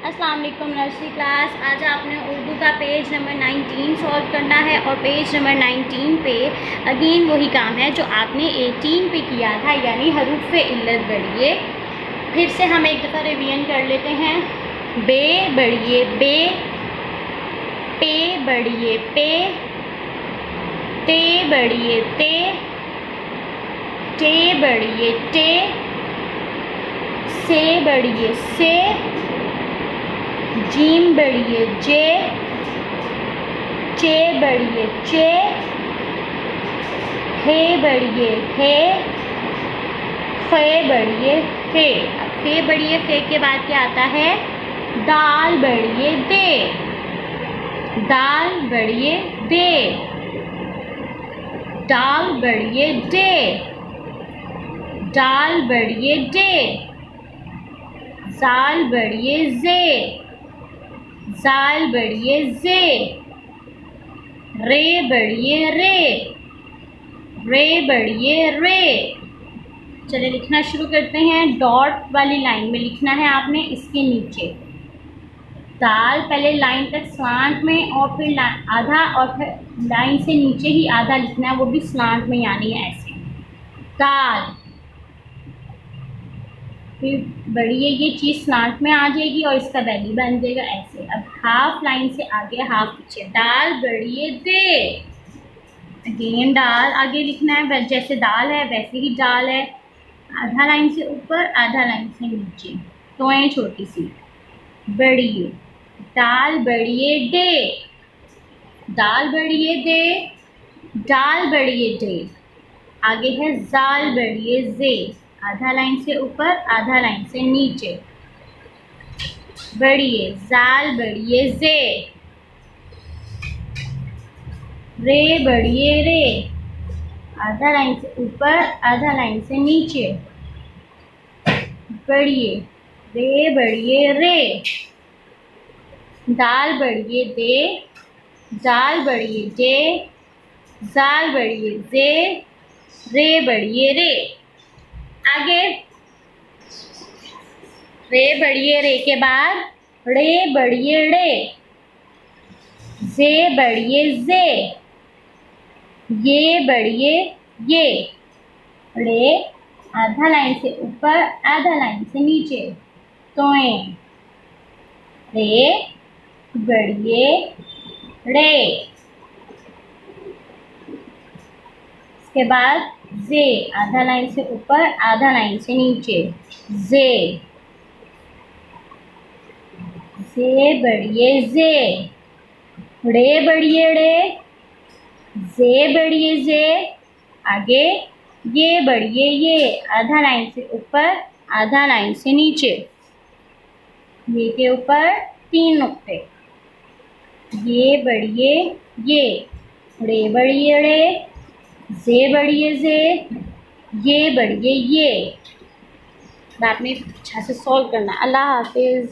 अस्सलाम वालेकुम nursery class. आज आपने उर्दू का पेज नंबर 19 सॉल्व करना है और पेज नंबर 19 पे अगेन वही काम है जो आपने 18 पे किया था, यानी हरूफ इल्लत बढ़िए। फिर से हम एक दफ़ा रिवीजन कर लेते हैं। बे बढ़िए बे, पे बढ़िए पे, ते बढ़िए ते बढ़िए टे, से बढ़िए से, जीम बढ़िए जे, चे बढ़िए चे, हे बढ़िए हे, फे बढ़िए फे। अब फे बढ़िए फे के बाद क्या आता है? दाल बढ़िए दे, दाल बढ़िए दे, दाल बढ़िए डे, दाल बढ़िए डे, जाल बढ़िए जे, जाल बढ़िए जे, रे बढ़िए रे, रे बढ़िए रे। चलिए लिखना शुरू करते हैं। डॉट वाली लाइन में लिखना है आपने इसके नीचे। दाल पहले लाइन तक स्लांट में और फिर आधा, और फिर लाइन से नीचे ही आधा लिखना है, वो भी स्लांट में, यानी ऐसे दाल। फिर बढ़िए ये चीज़ स्लांट में आ जाएगी और इसका बैली बन जाएगा ऐसे। अब हाफ लाइन से आगे हाफ पीछे, दाल बढ़िए दे, अगेन दाल आगे लिखना है, जैसे दाल है वैसे ही दाल है। आधा लाइन से ऊपर आधा लाइन से नीचे, तो ये छोटी सी बढ़िए, दाल बढ़िए डे, दाल बढ़िए दे, दाल बढ़िए डे। आगे है जाल बढ़िए जे, आधा लाइन से ऊपर आधा लाइन से नीचे, बढ़िए जाल बढ़िए जे, रे बढ़िए रे, आधा लाइन से ऊपर आधा लाइन से नीचे, बढ़िए रे बढ़िए रे, दाल बढ़िए दे, दाल बढ़िए डे, जाल बढ़िए जे, रे बढ़िए रे। आगे रे बढ़िए रे के बाद रे बढ़िए रे, जे बढ़िए जे, ये बढ़िए ये, रे आधा लाइन से ऊपर आधा लाइन से नीचे, तो रे बढ़िए रे। इसके बाद जे, आधा लाइन से ऊपर आधा लाइन से नीचे, जे, जे बढ़िए जे, रे बढ़िए रे, जे बढ़िए जे, आगे ये बढ़िए ये, आधा लाइन से ऊपर आधा लाइन से नीचे, ये के ऊपर 3 नुक्ते, ये बढ़िए ये, रे बढ़िए रे, जे बढ़िए जे, ये बढ़िए ये। आपने अच्छा से सॉल्व करना है। अल्लाह हाफिज़।